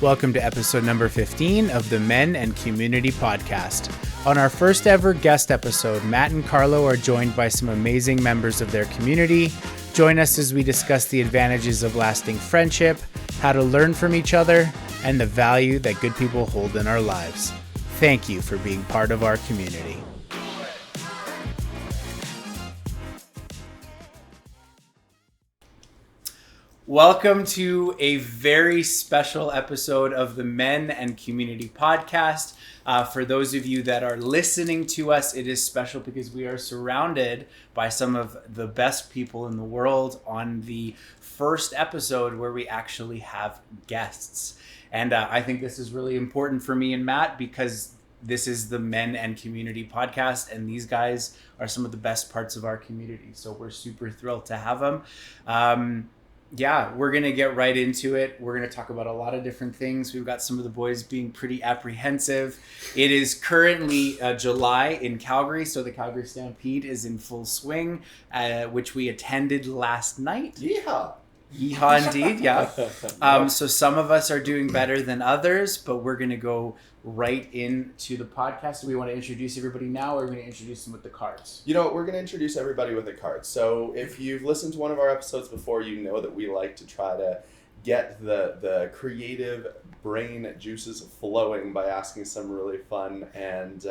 Welcome to episode number 15 of the Men and Community Podcast. On our first ever guest episode, Matt and Carlo are joined by some amazing members of their community. Join us as we discuss the advantages of lasting friendship, how to learn from each other, and the value that good people hold in our lives. Thank you for being part of our community. Welcome to a very special episode of the Men and Community Podcast. For those of you that are listening to us, it is special because we are surrounded by some of the best people in the world on the first episode where we actually have guests. And I think this is really important for me and Matt because this is the Men and Community Podcast, and these guys are some of the best parts of our community. So we're super thrilled to have them. Yeah, we're going to get right into it. We're going to talk about a lot of different things. We've got some of the boys being pretty apprehensive. It is currently July in Calgary, so the Calgary Stampede is in full swing, which we attended last night. Yeehaw! Yeehaw indeed, yeah. So some of us are doing better than others, but we're going to go right into the podcast. Do we want to introduce everybody now, or are we going to introduce them with the cards? You know, we're going to introduce everybody with a card. So if you've listened to one of our episodes before, you know that we like to try to get the creative brain juices flowing by asking some really fun and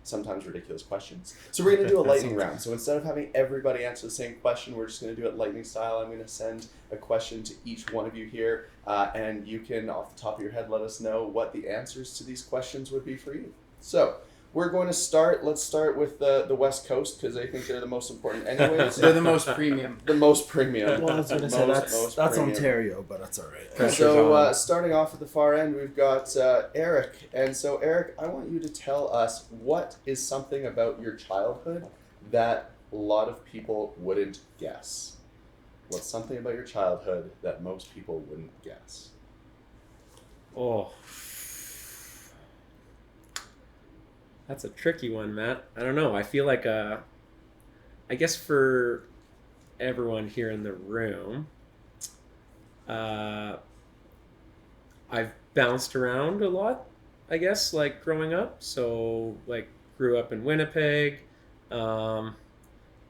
sometimes ridiculous questions. So we're going to do a lightning round. So instead of having everybody answer the same question, we're just going to do it lightning style. I'm going to send a question to each one of you here, and you can, off the top of your head, let us know what the answers to these questions would be for you. So we're going to start. Let's start with the West Coast because I think they're the most important anyways. They're the most premium. The most premium. Well, I was going to say that's Ontario, but that's all right. So starting off at the far end, we've got Erich. And so Erich, I want you to tell us what is something about your childhood that a lot of people wouldn't guess. What's something about your childhood that most people wouldn't guess? Oh. That's a tricky one, Matt. I don't know. I feel like, I guess for everyone here in the room, I've bounced around a lot, I guess, like growing up. So, like, grew up in Winnipeg, and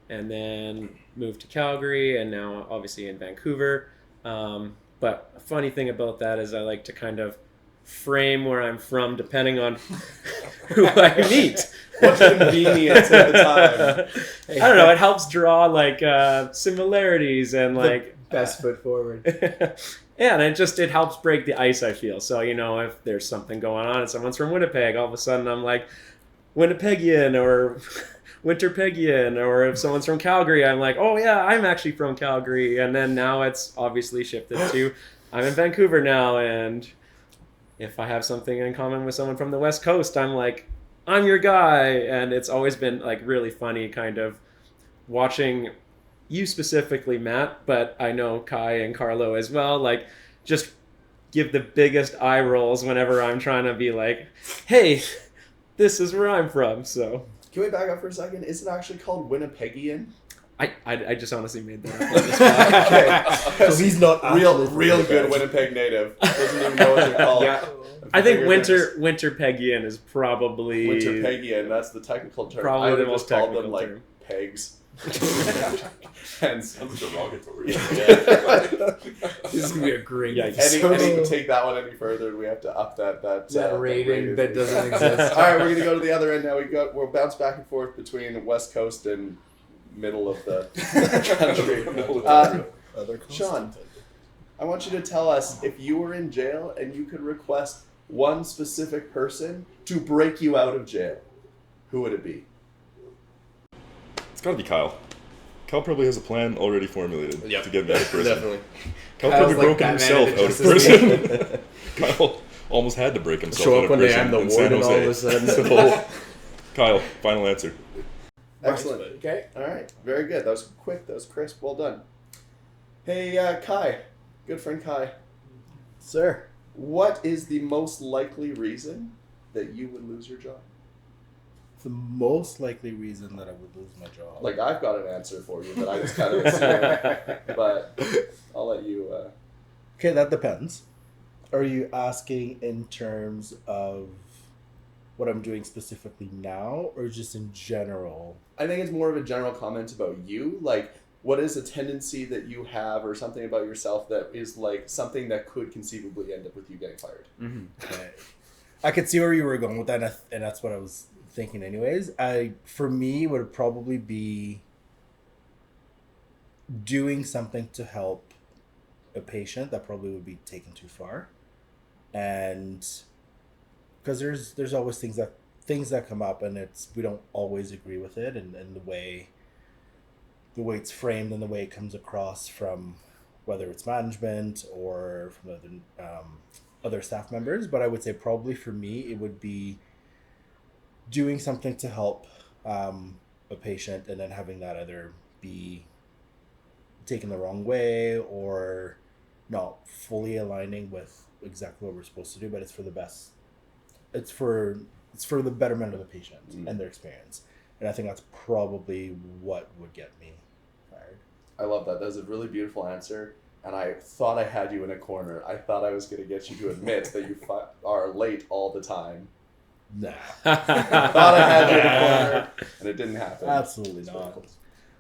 then moved to Calgary, and now obviously in Vancouver. But a funny thing about that is I like to kind of frame where I'm from depending on who I meet. What's convenient at the time? I don't know. It helps draw like similarities and like best foot forward. Yeah, and it helps break the ice, I feel. So, you know, if there's something going on and someone's from Winnipeg, all of a sudden I'm like Winnipegian or Winterpegian, or if someone's from Calgary, I'm like, oh yeah, I'm actually from Calgary. And then now it's obviously shifted to I'm in Vancouver now, and if I have something in common with someone from the West Coast, I'm like, I'm your guy. And it's always been like really funny kind of watching you specifically, Matt, but I know Kai and Carlo as well, like just give the biggest eye rolls whenever I'm trying to be like, hey, this is where I'm from. So can we back up for a second? Is it actually called Winnipegian? I just honestly made that up on the spot. Okay. So he's not real good Winnipeg native. Doesn't even know what they're called. Yeah. I think Winterpegian is probably Winterpegian. That's the technical term. Probably I would the have most just called them technical like term. pegs. And sounds derogatory. This is gonna be a great. Any take that one any further, we have to up that rating that doesn't exist. All right, we're gonna go to the other end now. We'll bounce back and forth between West Coast and middle of the country. Sean, I want you to tell us if you were in jail and you could request one specific person to break you out of jail, who would it be? It's gotta be Kyle. Kyle probably has a plan already formulated to get me out of prison. Definitely. Kyle probably broken himself out of prison. Kyle almost had to break himself Show out up of one day, prison I'm the in San warden all of a Jose. sudden. So, Kyle, final answer. Excellent. Okay. All right. Very good. That was quick. That was crisp. Well done. Hey, Kai. Good friend Kai. Sir. What is the most likely reason that you would lose your job? The most likely reason that I would lose my job. Like, I've got an answer for you, but I just kind of assume. But I'll let you... Okay, that depends. Are you asking in terms of what I'm doing specifically now, or just in general? I think it's more of a general comment about you. Like, what is a tendency that you have, or something about yourself that is like something that could conceivably end up with you getting fired? Okay. I could see where you were going with that, and that's what I was thinking anyways. For me, would probably be doing something to help a patient that probably would be taken too far. And because there's always things that come up, and we don't always agree with it, and the way it's framed and the way it comes across from whether it's management or from other staff members. But I would say probably for me it would be doing something to help a patient, and then having that either be taken the wrong way or not fully aligning with exactly what we're supposed to do, but it's for the best. It's for the betterment of the patient and their experience. And I think that's probably what would get me fired. I love that. That was a really beautiful answer. And I thought I had you in a corner. I thought I was going to get you to admit that you are late all the time. Nah. I thought I had you in a corner, and it didn't happen. Absolutely not.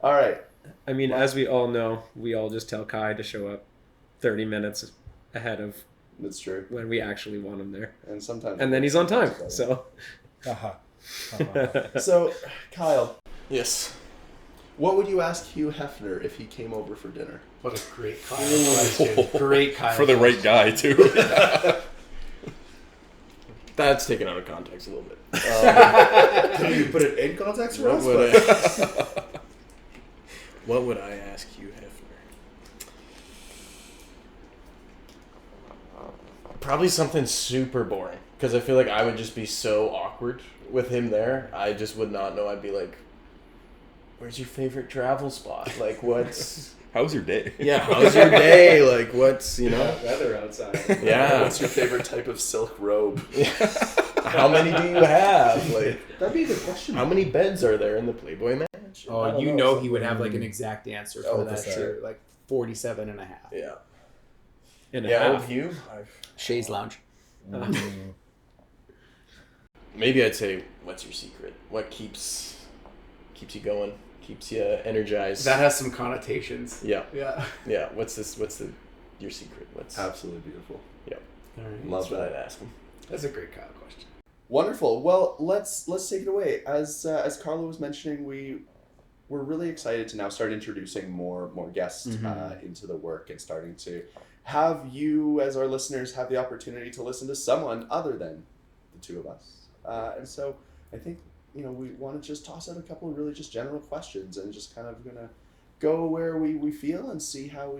All right. I mean, as we all know, we all just tell Kai to show up 30 minutes ahead of That's true. when we actually want him there. And sometimes. And then he's on time, so. So, Kyle, Yes. what would you ask Hugh Hefner if he came over for dinner? What a great Kyle question. Great Kyle. For the right guy, too. That's taken out of context a little bit. Can you put it in context for us? What would I ask Hugh Hefner? Probably something super boring, because I feel like I would just be so awkward with him there. I just would not know. I'd be like, where's your favorite travel spot? Like, what's... How was your day? Yeah, how's your day? Like, what's, Weather outside. Yeah. What's your favorite type of silk robe? How many do you have? Like, That'd be a good question. how many beds are there in the Playboy Mansion? I Oh, don't you know. know he would have like an exact answer for that for too. sure. Like 47 and a half. Yeah. And a Yeah, old half. Hugh. Shays Lounge. Maybe I'd say, what's your secret? What keeps you going? Keeps you energized? That has some connotations. Yeah. Yeah. Yeah. What's your secret? What's Absolutely beautiful. Yeah. All right. Love That's what that. I'd ask him. That's a great Kyle question. Wonderful. Well, let's take it away. As Carlo was mentioning, we're really excited to now start introducing more guests into the work, and starting to have you, as our listeners, have the opportunity to listen to someone other than the two of us. And so I think, we want to just toss out a couple of really just general questions, and just kind of gonna go where we feel and see how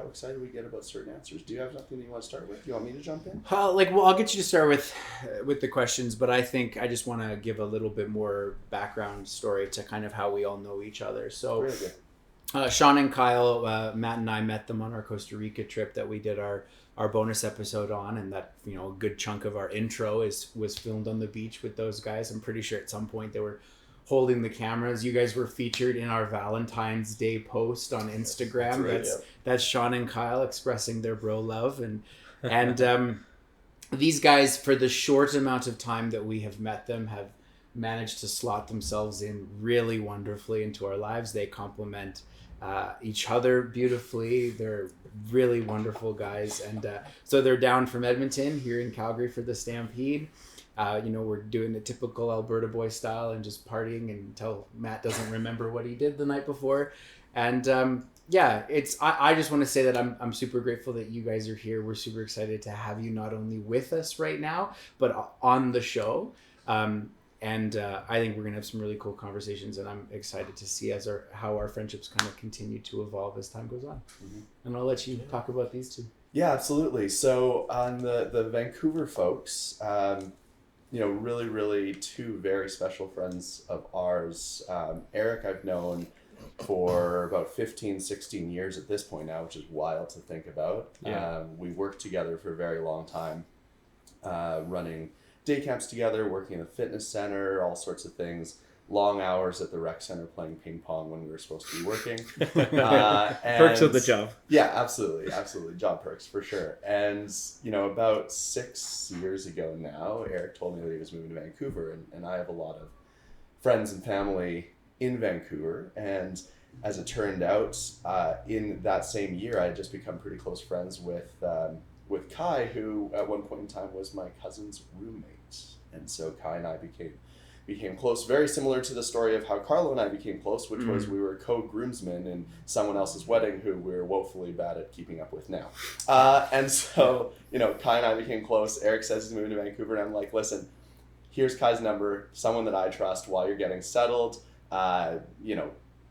excited we get about certain answers. Do you have something that you want to start with? Do you want me to jump in? I'll get you to start with the questions, but I think I just want to give a little bit more background story to kind of how we all know each other. So, Really good. Sean and Kyle, Matt and I met them on our Costa Rica trip that we did our bonus episode on, and that a good chunk of our intro was filmed on the beach with those guys. I'm pretty sure at some point they were holding the cameras. You guys were featured in our Valentine's Day post on Instagram. That's right, That's Sean and Kyle expressing their bro love, and these guys, for the short amount of time that we have met them, have managed to slot themselves in really wonderfully into our lives. They complement each other beautifully. They're really wonderful guys, and so they're down from Edmonton here in Calgary for the Stampede. We're doing the typical Alberta boy style and just partying until Matt doesn't remember what he did the night before. And I just want to say that I'm super grateful that you guys are here. We're super excited to have you not only with us right now, but on the show. And I think we're going to have some really cool conversations, and I'm excited to see how our friendships kind of continue to evolve as time goes on. Mm-hmm. And I'll let you talk about these two. Yeah, absolutely. So on the Vancouver folks, really, really two very special friends of ours. Erich I've known for about 15, 16 years at this point now, which is wild to think about. Yeah. We worked together for a very long time, running day camps together, working in a fitness center, all sorts of things. long hours at the rec center playing ping pong when we were supposed to be working. Perks of the job. Yeah, absolutely. Job perks for sure. And, about 6 years ago now, Eric told me that he was moving to Vancouver, and I have a lot of friends and family in Vancouver. And as it turned out, in that same year, I had just become pretty close friends with Kai, who at one point in time was my cousin's roommate. And so Kai and I became close, very similar to the story of how Carlo and I became close, which was we were co-groomsmen in someone else's wedding who we're woefully bad at keeping up with now. And so, Kai and I became close. Eric says he's moving to Vancouver, and I'm like, listen, here's Kai's number, someone that I trust while you're getting settled.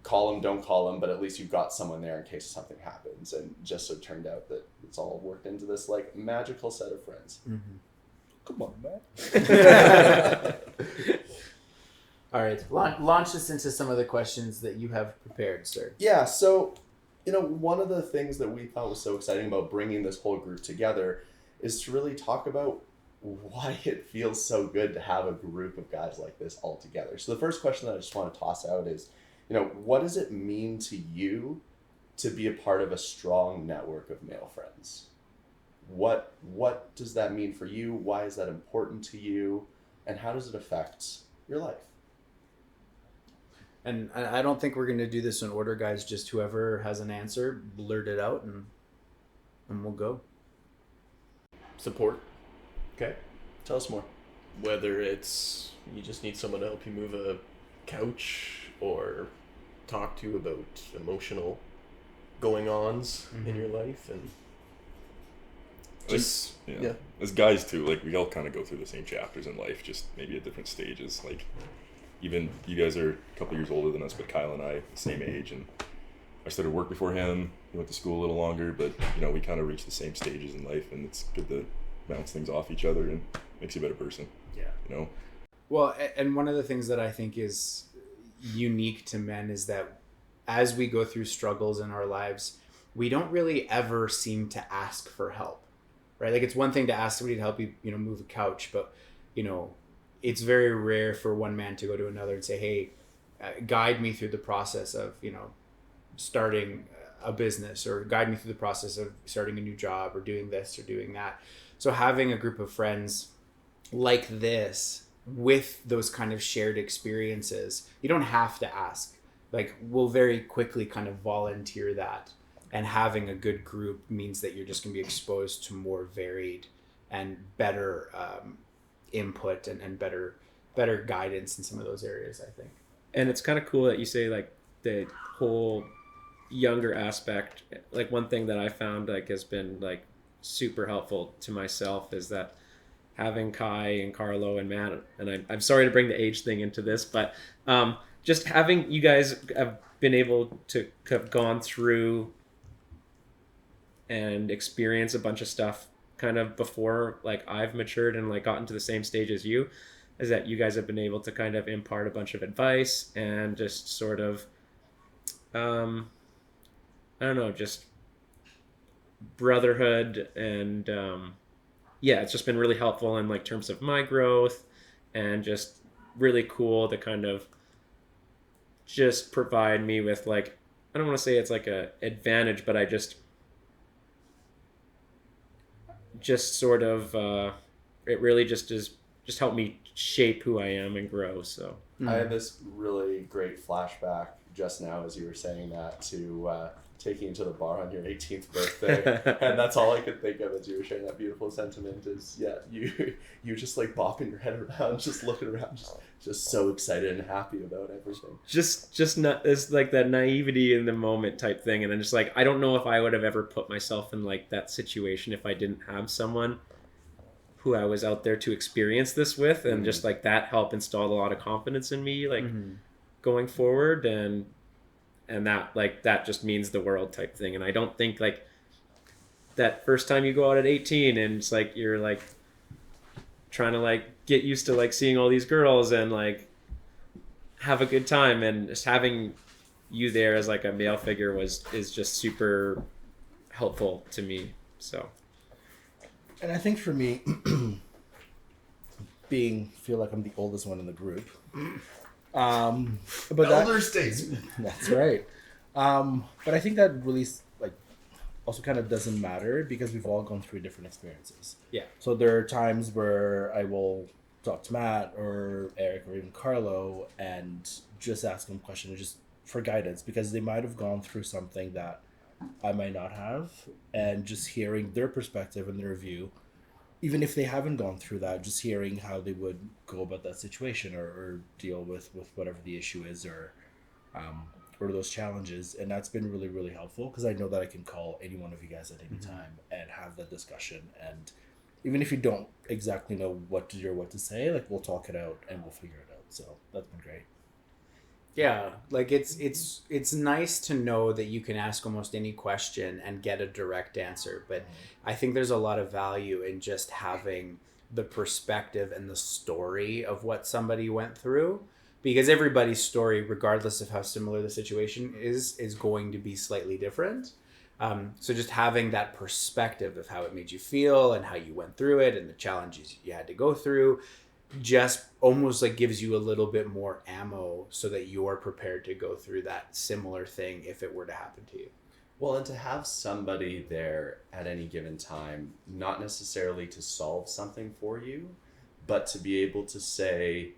Call him, don't call him, but at least you've got someone there in case something happens. And just so it turned out that it's all worked into this magical set of friends. Mm-hmm. Come on, man. All right, launch us into some of the questions that you have prepared, sir. Yeah, so, one of the things that we thought was so exciting about bringing this whole group together is to really talk about why it feels so good to have a group of guys like this all together. So the first question that I just want to toss out is, what does it mean to you to be a part of a strong network of male friends? What does that mean for you? Why is that important to you? And how does it affect your life? And I don't think we're going to do this in order, guys. Just whoever has an answer, blurt it out, and we'll go. Support. Okay. Tell us more. Whether it's you just need someone to help you move a couch or talk to about emotional going-ons in your life, and just yeah. As guys too, we all kind of go through the same chapters in life, just maybe at different stages. Even you guys are a couple years older than us, but Kyle and I, same age, and I started work before him. He went to school a little longer, but we kind of reached the same stages in life, and it's good to bounce things off each other and makes you a better person. Yeah. Well, and one of the things that I think is unique to men is that as we go through struggles in our lives, we don't really ever seem to ask for help, right? It's one thing to ask somebody to help you, move a couch, but it's very rare for one man to go to another and say, hey, guide me through the process of, starting a business, or guide me through the process of starting a new job, or doing this or doing that. So having a group of friends like this with those kind of shared experiences, you don't have to ask. We'll very quickly kind of volunteer that. And having a good group means that you're just going to be exposed to more varied and better input and better guidance in some of those areas, I think. And it's kind of cool that you say the whole younger aspect. One thing that I found has been super helpful to myself is that having Kai and Carlo and Matt, and I'm sorry to bring the age thing into this, but just having you guys have been able to have gone through and experience a bunch of stuff kind of before I've matured and gotten to the same stage as you, is that you guys have been able to kind of impart a bunch of advice and just sort of I don't know, just brotherhood, and it's just been really helpful in terms of my growth, and just really cool to kind of just provide me with I don't want to say it's a advantage, but I just sort of it really just helped me shape who I am and grow. So I had this really great flashback just now as you were saying that to taking you to the bar on your 18th birthday, and that's all I could think of as you were sharing that beautiful sentiment is you just bopping your head around, just looking around, just so excited and happy about everything. Just not, it's that naivety in the moment type thing, and I'm just I don't know if I would have ever put myself in that situation if I didn't have someone who I was out there to experience this with, and just that helped install a lot of confidence in me going forward, and that that just means the world type thing. And I don't think that first time you go out at 18 and it's you're trying to get used to seeing all these girls and have a good time, and just having you there as a male figure is just super helpful to me. So, and I think for me, feel like I'm the oldest one in the group, But Elder statesman. that's right. But I think that really like also kind of doesn't matter because we've all gone through different experiences. Yeah. So there are times where I will talk to Matt or Eric or even Carlo and just ask them questions just for guidance because they might have gone through something that I might not have, and just hearing their perspective and their view, even if they haven't gone through that, just hearing how they would go about that situation or deal with whatever the issue is or those challenges. And that's been really, really helpful because I know that I can call any one of you guys at any time and have that discussion. And even if you don't exactly know what to do or what to say, like we'll talk it out and we'll figure it out. So that's been great. Yeah, like it's nice to know that you can ask almost any question and get a direct answer, but I think there's a lot of value in just having the perspective and the story of what somebody went through, because everybody's story, regardless of how similar the situation is going to be slightly different. So just having that perspective of how it made you feel and how you went through it and the challenges you had to go through just almost like gives you a little bit more ammo so that you're prepared to go through that similar thing if it were to happen to you. Well, and to have somebody there at any given time, not necessarily to solve something for you, but to be able to say,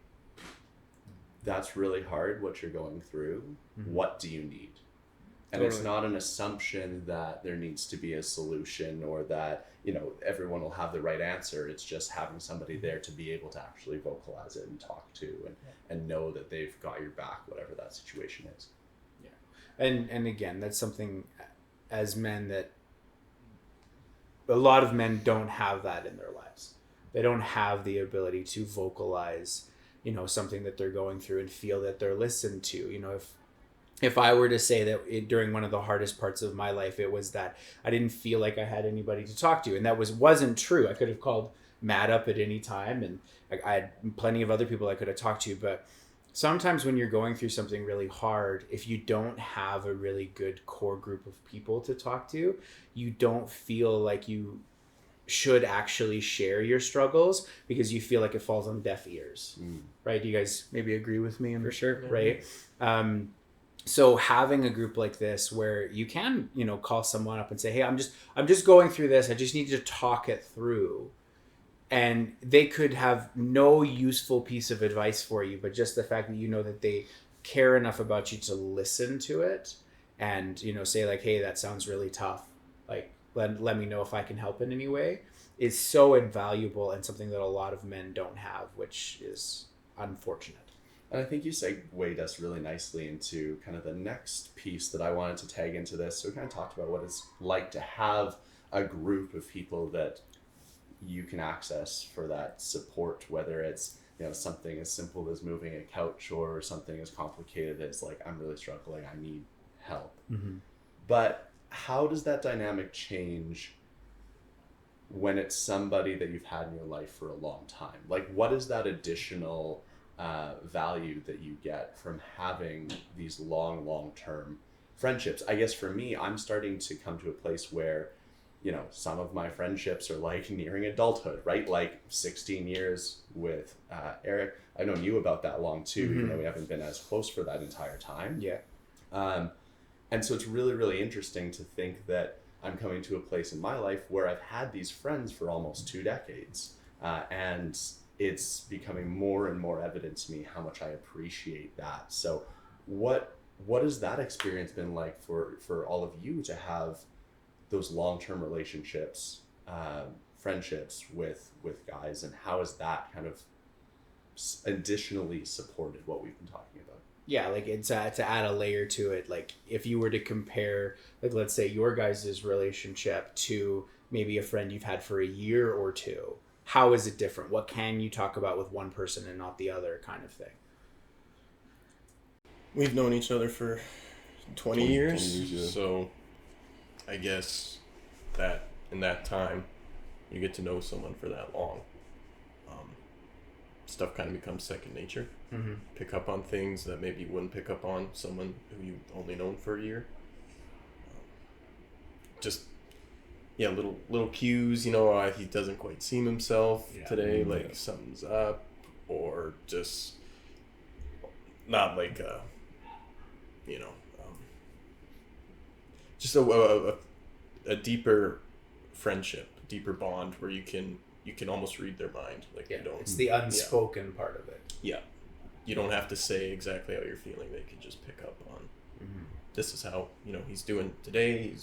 that's really hard what you're going through. What do you need? And it's not an assumption that there needs to be a solution or that, everyone will have the right answer. It's just having somebody there to be able to actually vocalize it and talk to and know that they've got your back, whatever that situation is. Yeah. And again, that's something as men that a lot of men don't have that in their lives. They don't have the ability to vocalize, something that they're going through and feel that they're listened to. If I were to say that during one of the hardest parts of my life, it was that I didn't feel like I had anybody to talk to. And that wasn't true. I could have called Matt up at any time and I had plenty of other people I could have talked to. But sometimes when you're going through something really hard, if you don't have a really good core group of people to talk to, you don't feel like you should actually share your struggles because you feel like it falls on deaf ears. Right? Do you guys maybe agree with me? For sure. Right? So having a group like this where you can, call someone up and say, hey, I'm just going through this. I just need to talk it through. And they could have no useful piece of advice for you, but just the fact that that they care enough about you to listen to it and, say like, hey, that sounds really tough. Like, let me know if I can help in any way is so invaluable and something that a lot of men don't have, which is unfortunate. And I think you segued us really nicely into kind of the next piece that I wanted to tag into this. So we kind of talked about what it's like to have a group of people that you can access for that support, whether it's something as simple as moving a couch or something as complicated as like, I'm really struggling, I need help. But how does that dynamic change when it's somebody that you've had in your life for a long time? Like, what is that additional value that you get from having these long-term friendships? I guess for me, I'm starting to come to a place where, some of my friendships are like nearing adulthood, right? Like 16 years with Erich. I've known you about that long too, even though we haven't been as close for that entire time. Yeah. And so it's really, really interesting to think that I'm coming to a place in my life where I've had these friends for almost 2 decades. And it's becoming more and more evident to me how much I appreciate that. So what has that experience been like for all of you to have those long-term relationships, friendships with guys, and how has that kind of additionally supported what we've been talking about? Yeah, like it's to add a layer to it. Like if you were to compare, like let's say your guys' relationship to maybe a friend you've had for a year or two, how is it different? What can you talk about with one person and not the other, kind of thing? We've known each other for 20 years, 20 years, yeah. So I guess that in that time you get to know someone for that long. Stuff kind of becomes second nature. Pick up on things that maybe you wouldn't pick up on someone who you've only known for a year. Little cues, he doesn't quite seem himself today, like something's up, or just not like you know, just a deeper friendship, deeper bond where you can almost read their mind. Like Yeah, you don't. it's the unspoken part of it. Yeah, you don't have to say exactly how you're feeling. They can just pick up on. Mm-hmm. This is how he's doing today.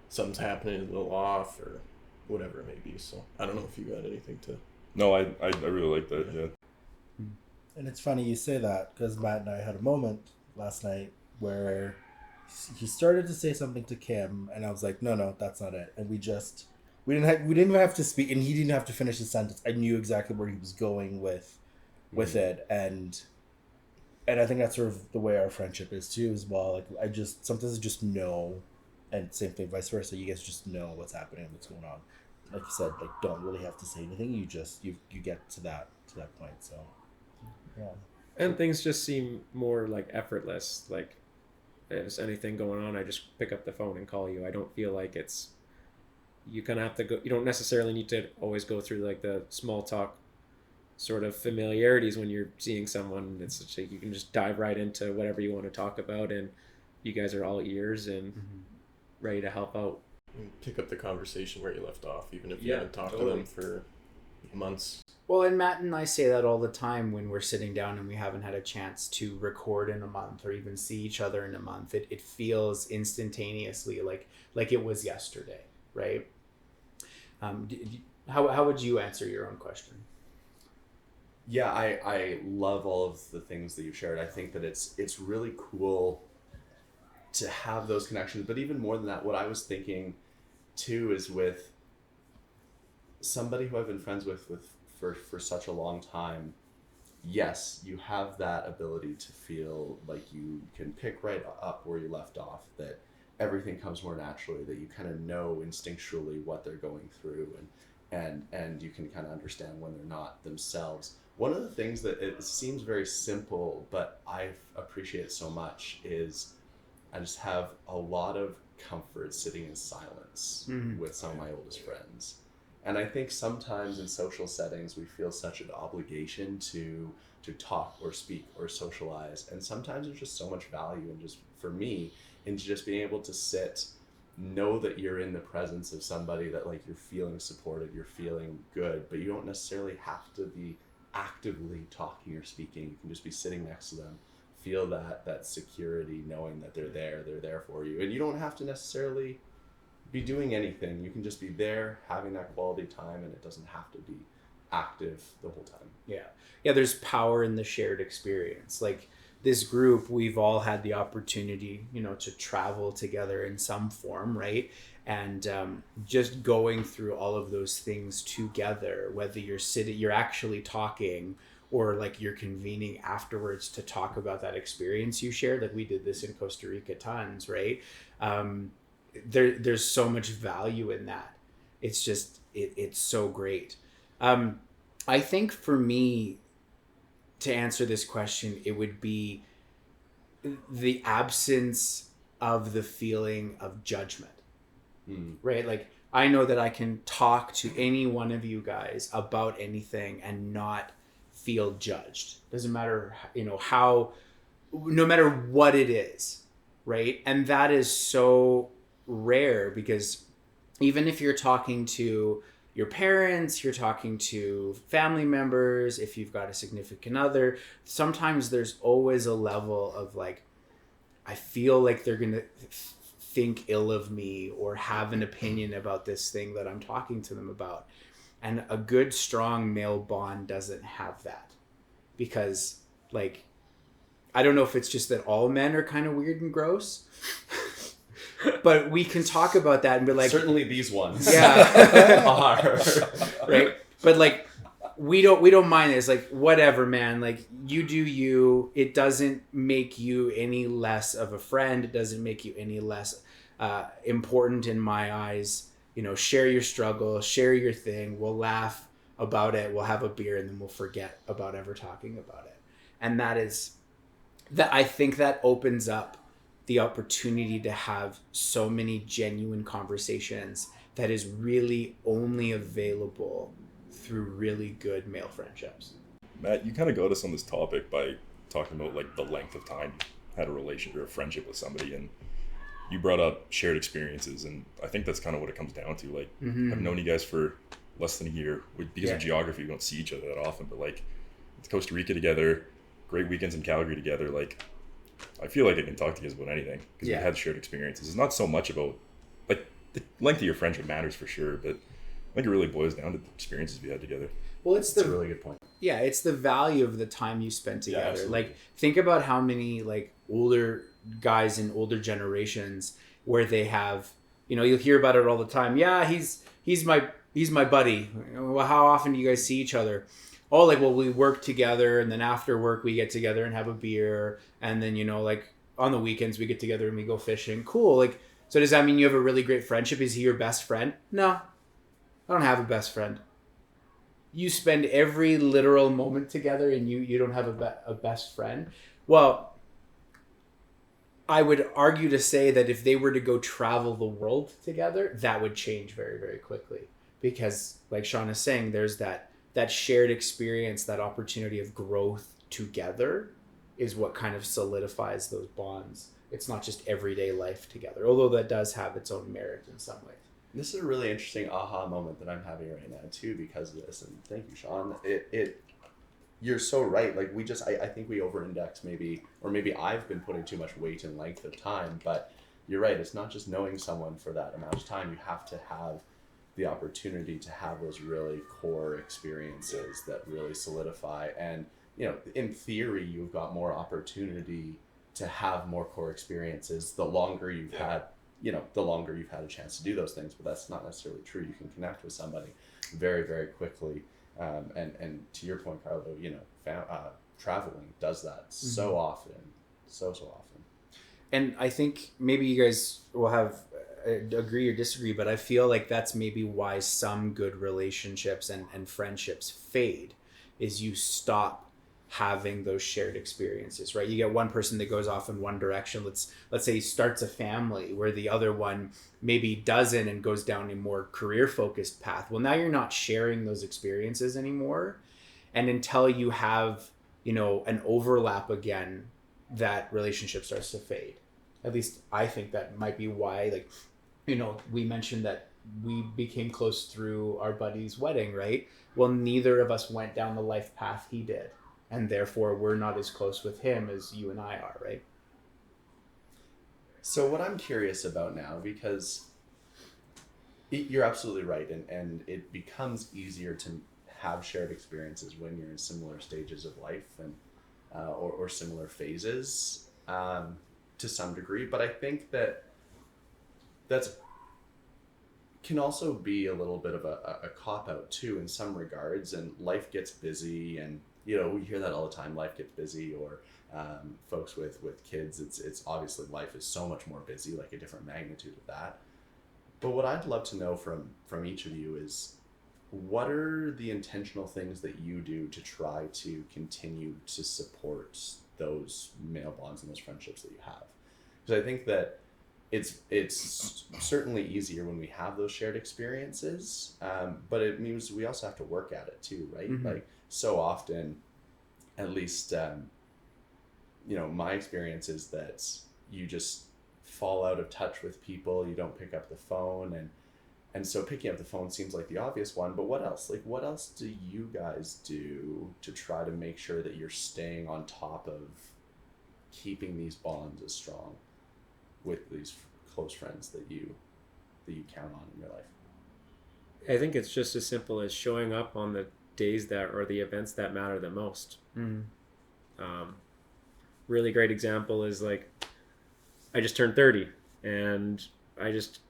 Something's happening, a little off or whatever it may be. So I don't know if you got anything to. No, I really like that. Yeah. And it's funny you say that because Matt and I had a moment last night where he started to say something to Kim, and I was like, no, that's not it. And we didn't have to speak, and he didn't have to finish the sentence. I knew exactly where he was going with it, and I think that's sort of the way our friendship is too, as well. Like sometimes I just know, and same thing, vice versa. You guys just know what's happening, what's going on. Like you said, like don't really have to say anything. You just you get to that point. So yeah. And things just seem more like effortless. Like if there's anything going on, I just pick up the phone and call you. I don't feel like you kind of have to go. You don't necessarily need to always go through like the small talk sort of familiarities when you're seeing someone. It's such like you can just dive right into whatever you want to talk about, and you guys are all ears and ready to help out. Pick up the conversation where you left off, even if you haven't talked to them for months. Well, and Matt and I say that all the time when we're sitting down and we haven't had a chance to record in a month or even see each other in a month. It feels instantaneously like it was yesterday, right? How would you answer your own question? Yeah, I love all of the things that you've shared. I think that it's really cool to have those connections. But even more than that, what I was thinking too is with somebody who I've been friends with for such a long time, yes, you have that ability to feel like you can pick right up where you left off, that everything comes more naturally, that you kind of know instinctually what they're going through, and you can kind of understand when they're not themselves. One of the things that it seems very simple, but I appreciate it so much, is I just have a lot of comfort sitting in silence with some of my oldest friends. And I think sometimes in social settings, we feel such an obligation to talk or speak or socialize. And sometimes there's just so much value in just, for me, in just being able to sit, know that you're in the presence of somebody that like you're feeling supported, you're feeling good, but you don't necessarily have to be actively talking or speaking. You can just be sitting next to them, feel that security, knowing that they're there for you. And you don't have to necessarily be doing anything. You can just be there having that quality time, and it doesn't have to be active the whole time. Yeah, there's power in the shared experience. Like this group, we've all had the opportunity, to travel together in some form, right? And just going through all of those things together, whether you're actually talking, or like you're convening afterwards to talk about that experience you shared. Like we did this in Costa Rica tons, right? There's so much value in that. It's just, it's so great. I think for me, to answer this question, it would be the absence of the feeling of judgment, right? Like I know that I can talk to any one of you guys about anything and not feel judged. Doesn't matter, how, no matter what it is, right? And that is so rare, because even if you're talking to your parents, you're talking to family members, if you've got a significant other, sometimes there's always a level of like, I feel like they're going to think ill of me or have an opinion about this thing that I'm talking to them about. And a good, strong male bond doesn't have that, because like, I don't know if it's just that all men are kind of weird and gross, but we can talk about that and be like, certainly these ones are right. But like, we don't mind this. Like, whatever, man. Like, you do you. It doesn't make you any less of a friend. It doesn't make you any less important in my eyes. Share your struggle, share your thing. We'll laugh about it. We'll have a beer, and then we'll forget about ever talking about it. And I think that opens up the opportunity to have so many genuine conversations that is really only available through really good male friendships. Matt, you kind of got us on this topic by talking about like the length of time you had a relation or a friendship with somebody, and you brought up shared experiences, and I think that's kind of what it comes down to. Like, I've known you guys for less than a year. Because of geography, we don't see each other that often, but like, it's Costa Rica together, great weekends in Calgary together. Like, I feel like I can talk to you guys about anything because we had shared experiences. It's not so much about, like, the length of your friendship matters for sure, but I think it really boils down to the experiences we had together. Well, That's a really good point. Yeah, it's the value of the time you spent together. absolutely. Like, think about how many like older guys in older generations where they have, you know, you'll hear about it all the time. Yeah, he's my buddy. Well, how often do you guys see each other? Oh, like, well, we work together, and then after work we get together and have a beer, and then, you know, like on the weekends we get together and we go fishing. Cool. Like, so does that mean you have a really great friendship? Is he your best friend? No, I don't have a best friend. You spend every literal moment together, and you don't have a best friend. Well, I would argue to say that if they were to go travel the world together, that would change very, very quickly. Because, like Sean is saying, there's that shared experience, that opportunity of growth together is what kind of solidifies those bonds. It's not just everyday life together, although that does have its own merit in some ways. This is a really interesting aha moment that I'm having right now too because of this, and thank you, Sean. You're so right. Like, I think we over-index maybe I've been putting too much weight in length of time, but you're right. It's not just knowing someone for that amount of time. You have to have the opportunity to have those really core experiences that really solidify. And, you know, in theory, you've got more opportunity to have more core experiences the longer you've had a chance to do those things. But that's not necessarily true. You can connect with somebody very, very quickly. And to your point, Carlo, you know, traveling does that so often, so often. And I think maybe you guys will have agree or disagree, but I feel like that's maybe why some good relationships and friendships fade, is you stop having those shared experiences, right? You get one person that goes off in one direction. Let's say he starts a family where the other one maybe doesn't and goes down a more career focused path. Well, now you're not sharing those experiences anymore. And until you have, you know, an overlap again, that relationship starts to fade. At least I think that might be why, like, you know, we mentioned that we became close through our buddy's wedding, right? Well, neither of us went down the life path he did. And therefore, we're not as close with him as you and I are, right? So what I'm curious about now, because you're absolutely right, and it becomes easier to have shared experiences when you're in similar stages of life and or similar phases to some degree. But I think that's can also be a little bit of a cop-out too in some regards, and life gets busy, and you know, we hear that all the time, life gets busy, or folks with kids, it's obviously life is so much more busy, like a different magnitude of that. But what I'd love to know from each of you is, what are the intentional things that you do to try to continue to support those male bonds and those friendships that you have? Because I think that it's certainly easier when we have those shared experiences, but it means we also have to work at it too, right? Mm-hmm. Like, so often, at least, you know, my experience is that you just fall out of touch with people, you don't pick up the phone, and so picking up the phone seems like the obvious one, but what else? Like, what else do you guys do to try to make sure that you're staying on top of keeping these bonds as strong with these close friends that you count on in your life? I think it's just as simple as showing up on the days that, or the events that matter the most. Really great example is, like, I just turned 30, and I just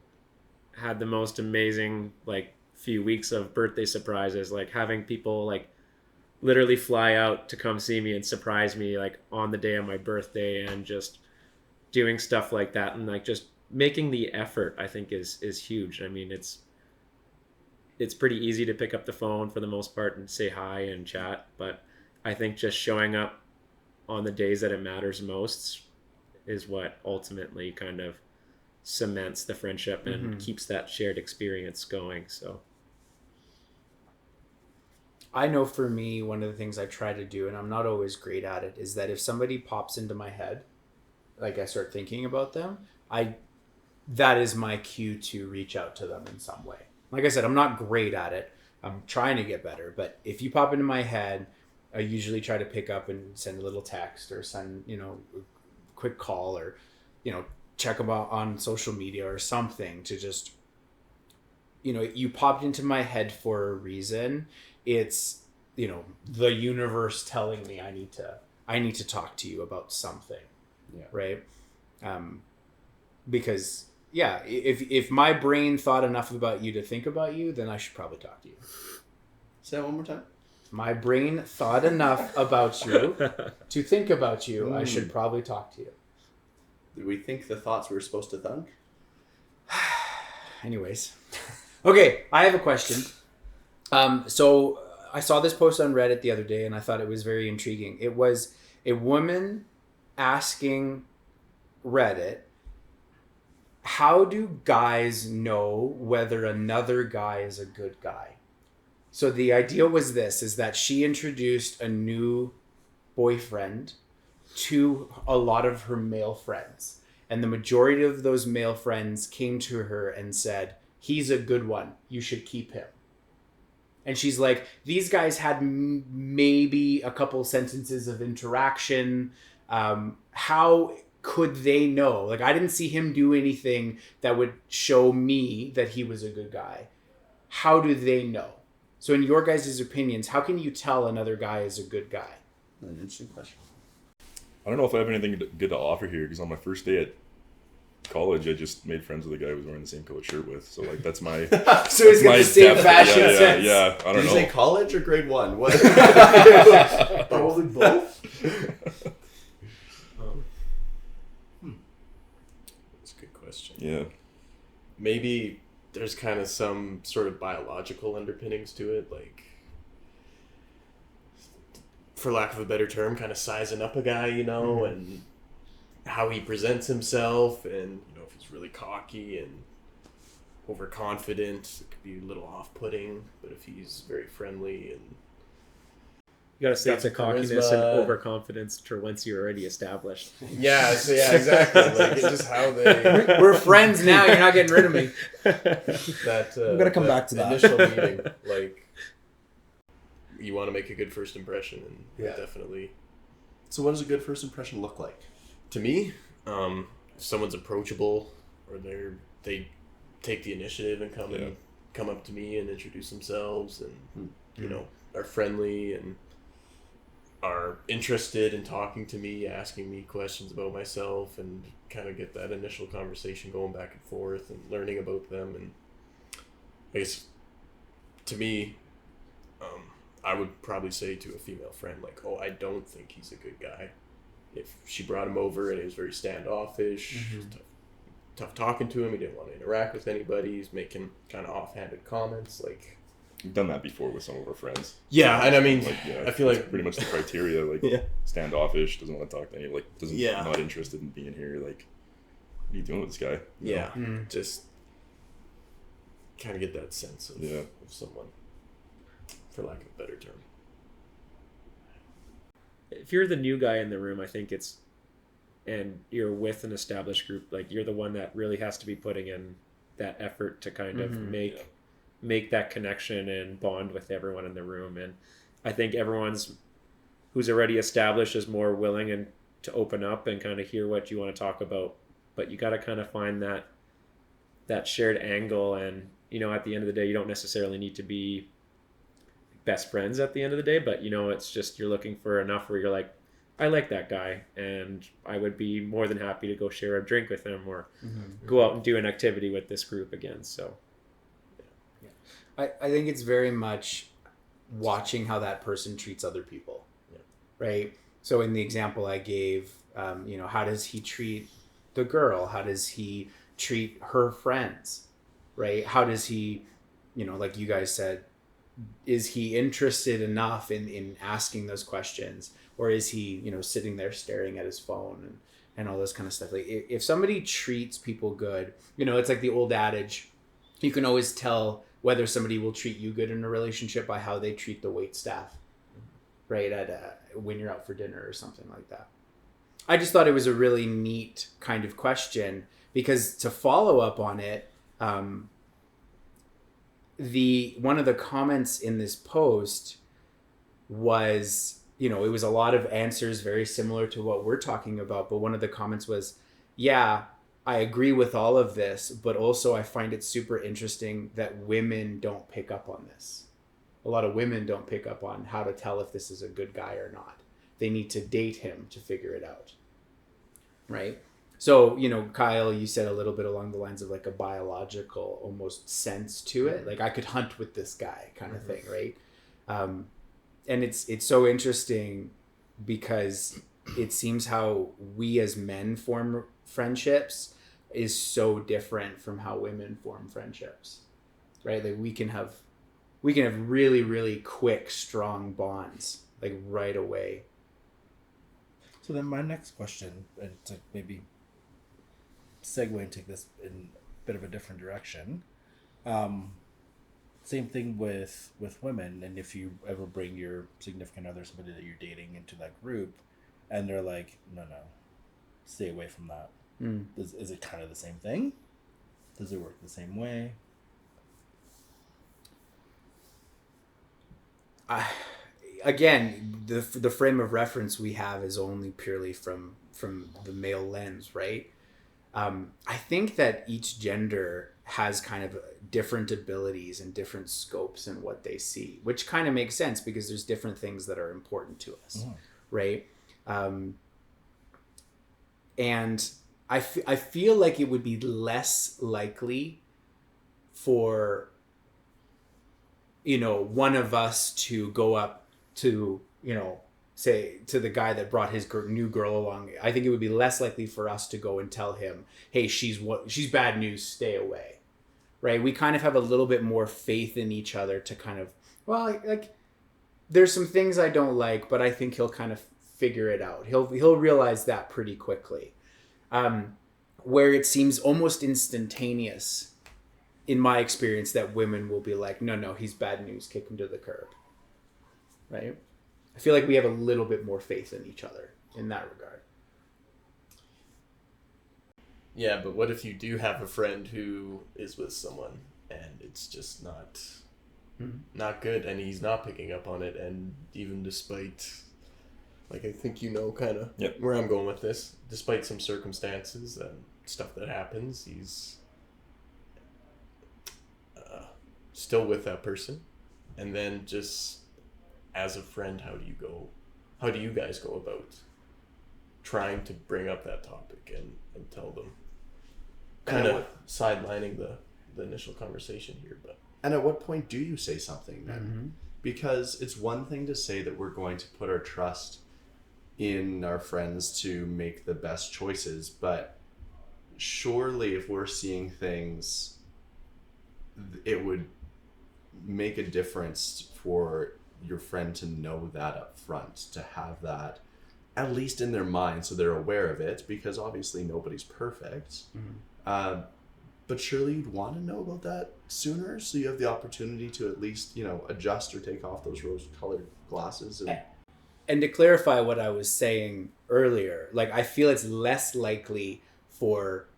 had the most amazing, like, few weeks of birthday surprises, like having people, like, literally fly out to come see me and surprise me, like, on the day of my birthday, and just doing stuff like that, and, like, just making the effort, I think is huge. I mean, it's pretty easy to pick up the phone for the most part and say hi and chat, but I think just showing up on the days that it matters most is what ultimately kind of cements the friendship and keeps that shared experience going. So I know for me, one of the things I try to do, and I'm not always great at it, is that if somebody pops into my head, like I start thinking about them, that is my cue to reach out to them in some way. Like I said, I'm not great at it. I'm trying to get better. But if you pop into my head, I usually try to pick up and send a little text or send, a quick call or, check them out on social media or something to just, you popped into my head for a reason. It's, the universe telling me I need to talk to you about something. Yeah. Right. Because if my brain thought enough about you to think about you, then I should probably talk to you. Say that one more time. My brain thought enough about you to think about you. I should probably talk to you. Did we think the thoughts we were supposed to think? Anyways. Okay, I have a question. So I saw this post on Reddit the other day and I thought it was very intriguing. It was a woman asking Reddit, how do guys know whether another guy is a good guy? So the idea was this, is that she introduced a new boyfriend to a lot of her male friends. And the majority of those male friends came to her and said, he's a good one. You should keep him. And she's like, these guys had maybe a couple sentences of interaction. How could they know? Like, I didn't see him do anything that would show me that he was a good guy. How do they know? So in your guys' opinions, how can you tell another guy is a good guy? An interesting question. I don't know if I have anything good to offer here, because on my first day at college, I just made friends with a guy I was wearing the same colored shirt with. So like that's my So he's got the same fashion sense. Yeah, I don't Did you know. say college or grade 1? What? Probably both. That's a good question. Yeah. Maybe there's kind of some sort of biological underpinnings to it, like, for lack of a better term, kind of sizing up a guy, and how he presents himself, and if he's really cocky and overconfident, it could be a little off-putting. But if he's very friendly and You gotta say it's a Got cockiness charisma. and overconfidence to once you're already established. exactly. Like it's just how they We're friends now. You're not getting rid of me. that. I'm gonna come back to that. initial meeting. Like, you want to make a good first impression, and Yeah. definitely. So what does a good first impression look like? To me, if someone's approachable, or they take the initiative and come up to me and introduce themselves, and are friendly and are interested in talking to me, asking me questions about myself, and kind of get that initial conversation going back and forth and learning about them. And I guess to me, I would probably say to a female friend, like, oh, I don't think he's a good guy. If she brought him over and he was very standoffish, tough talking to him, he didn't want to interact with anybody, he's making kind of offhanded comments, like... We've done that before with some of our friends. Yeah, and I mean, Like, I feel that's like... pretty much the criteria, like standoffish, doesn't want to talk to any, like doesn't not interested in being here, like what are you doing with this guy? You know? Just kind of get that sense of someone, for lack of a better term. If you're the new guy in the room, I think and you're with an established group, like you're the one that really has to be putting in that effort to kind of make that connection and bond with everyone in the room. And I think who's already established is more willing and to open up and kind of hear what you want to talk about. But you got to kind of find that shared angle. And, at the end of the day, you don't necessarily need to be best friends at the end of the day, but it's just you're looking for enough where you're like, I like that guy and I would be more than happy to go share a drink with him or go out and do an activity with this group again. So I think it's very much watching how that person treats other people, right? So in the example I gave, how does he treat the girl? How does he treat her friends, right? How does he, like you guys said, is he interested enough in asking those questions, or is he sitting there staring at his phone and all this kind of stuff? Like if somebody treats people good, it's like the old adage, you can always tell whether somebody will treat you good in a relationship by how they treat the wait staff, right? When you're out for dinner or something like that. I just thought it was a really neat kind of question, because to follow up on it, one of the comments in this post was, it was a lot of answers very similar to what we're talking about, but one of the comments was, yeah, I agree with all of this, but also I find it super interesting that women don't pick up on this. A lot of women don't pick up on how to tell if this is a good guy or not. They need to date him to figure it out. Right? So, Kyle, you said a little bit along the lines of like a biological almost sense to it. Like I could hunt with this guy kind of thing, right? And it's so interesting because it seems how we as men form friendships is so different from how women form friendships, right? Like we can have really, really quick, strong bonds like right away. So then my next question, and to maybe segue and take this in a bit of a different direction, same thing with women. And if you ever bring your significant other, somebody that you're dating, into that group, and they're like, no, stay away from that. Is it kind of the same thing? Does it work the same way? Again, the frame of reference we have is only purely from the male lens, right? I think that each gender has kind of different abilities and different scopes in what they see, which kind of makes sense because there's different things that are important to us, right? And I feel like it would be less likely for, one of us to go up to, say to the guy that brought his new girl along. I think it would be less likely for us to go and tell him, hey, she's bad news, stay away. Right? We kind of have a little bit more faith in each other to kind of, well, like there's some things I don't like, but I think he'll kind of figure it out. He'll realize that pretty quickly. Where it seems almost instantaneous in my experience that women will be like, no, he's bad news, kick him to the curb. Right? I feel like we have a little bit more faith in each other in that regard. Yeah, but what if you do have a friend who is with someone and it's just not good, and he's not picking up on it, and even despite, like, I think kind of where I'm going with this, despite some circumstances and stuff that happens, he's still with that person. And then just as a friend, how do you guys go about trying to bring up that topic and tell them, kind of sidelining the initial conversation here? But and at what point do you say something then? Because it's one thing to say that we're going to put our trust in our friends to make the best choices, but surely if we're seeing things, it would make a difference for your friend to know that up front, to have that at least in their mind so they're aware of it, because obviously nobody's perfect. But surely you'd want to know about that sooner, so you have the opportunity to at least, adjust or take off those rose-colored glasses. And to clarify what I was saying earlier, like I feel it's less likely for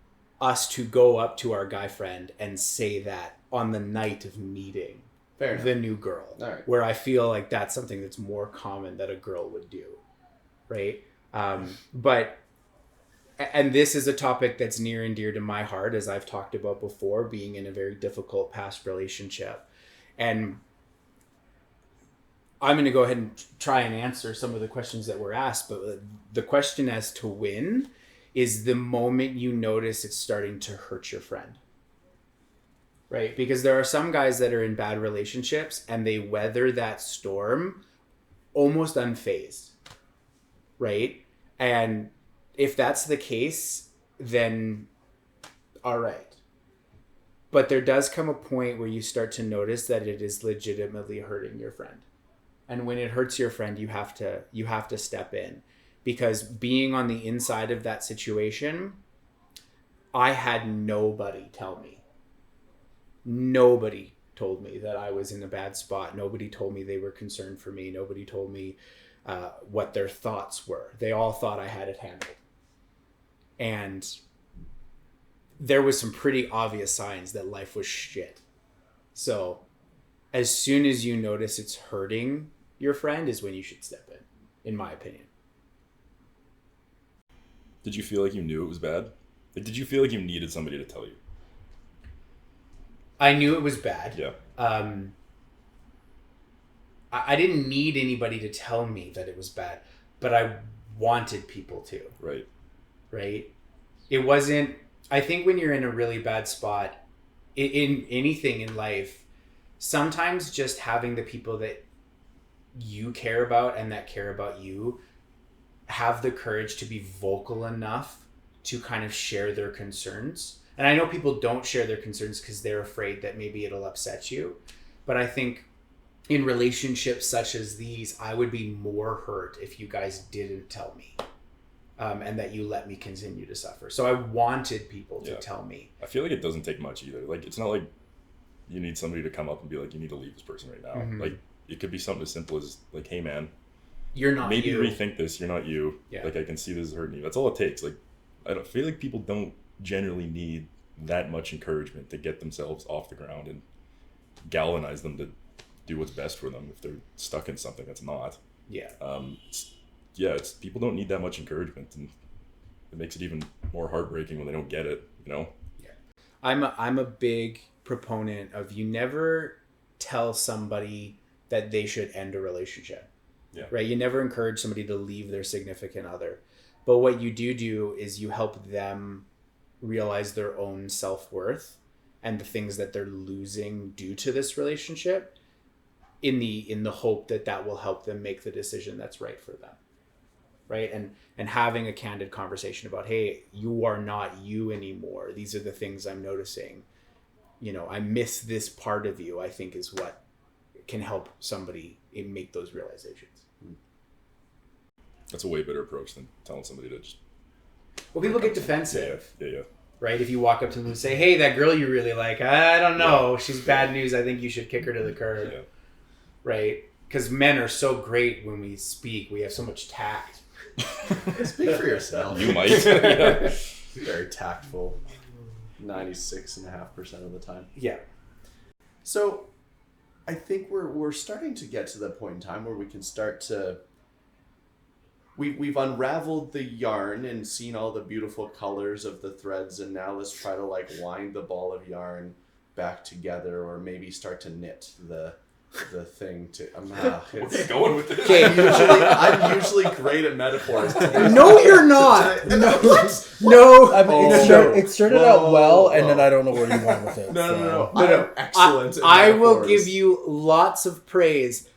us to go up to our guy friend and say that on the night of meeting the new girl, where I feel like that's something that's more common that a girl would do, right? And this is a topic that's near and dear to my heart, as I've talked about before, being in a very difficult past relationship. And I'm going to go ahead and try and answer some of the questions that were asked, but the question as to when is the moment you notice it's starting to hurt your friend, right? Because there are some guys that are in bad relationships and they weather that storm almost unfazed, right? And if that's the case, then all right. But there does come a point where you start to notice that it is legitimately hurting your friend. And when it hurts your friend, you have to step in, because being on the inside of that situation, I had nobody told me that I was in a bad spot. Nobody told me they were concerned for me. Nobody told me what their thoughts were. They all thought I had it handled. And there was some pretty obvious signs that life was shit. So as soon as you notice it's hurting your friend is when you should step in my opinion. Did you feel like you knew it was bad? Like, did you feel like you needed somebody to tell you? I knew it was bad. Yeah. I didn't need anybody to tell me that it was bad, but I wanted people to. Right. Right? It wasn't... I think when you're in a really bad spot, in anything in life, sometimes just having the people that you care about and that care about you have the courage to be vocal enough to kind of share their concerns. And I know people don't share their concerns because they're afraid that maybe it'll upset you. But I think in relationships such as these, I would be more hurt if you guys didn't tell me. And that you let me continue to suffer. So I wanted people to tell me. I feel like it doesn't take much either. Like, it's not like you need somebody to come up and be like, you need to leave this person right now. Mm-hmm. Like, it could be something as simple as like, hey man, you're not maybe you. rethink this. You're not you. Yeah. Like, I can see this is hurting you. That's all it takes. Like, I don't feel like people don't generally need that much encouragement to get themselves off the ground and galvanize them to do what's best for them if they're stuck in something that's not. Yeah. It's people don't need that much encouragement, and it makes it even more heartbreaking when they don't get it, you know? Yeah. I'm a big proponent of you never tell somebody that they should end a relationship. Yeah. Right? You never encourage somebody to leave their significant other. But what you do is you help them realize their own self-worth and the things that they're losing due to this relationship in the hope that will help them make the decision that's right for them. Right? And having a candid conversation about, hey, you are not you anymore. These are the things I'm noticing. You know, I miss this part of you, I think is what can help somebody make those realizations. That's a way better approach than telling somebody to just... Well, people get defensive. Yeah. Right? If you walk up to them and say, hey, that girl you really like, I don't know. She's bad news. I think you should kick her to the curb. Yeah. Right? Because men are so great when we speak. We have so much tact. Speak for yourself. You might. Yeah. Very tactful. 96.5% of the time. Yeah. So I think we're starting to get to the point in time where we can start to... We've unraveled the yarn and seen all the beautiful colors of the threads, and now let's try to like wind the ball of yarn back together, or maybe start to knit the thing to... Where are you going with this? Okay. I'm usually great at metaphors. No, you're not. No. I mean, Oh. it started out well, and then I don't know where you went with it. No. I'm excellent at I will metaphors. give you lots of praise,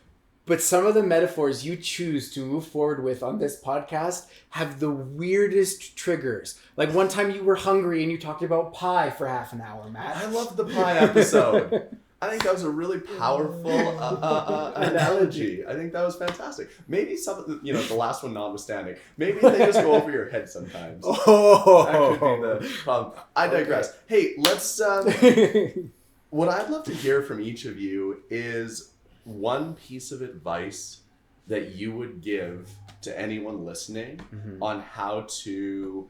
but some of the metaphors you choose to move forward with on this podcast have the weirdest triggers. Like one time you were hungry and you talked about pie for half an hour, Matt. I love the pie episode. I think that was a really powerful analogy. I think that was fantastic. Maybe the last one notwithstanding, maybe they just go over your head sometimes. Oh. That could be the problem. I digress. Hey, let's... what I'd love to hear from each of you is one piece of advice that you would give to anyone listening on how to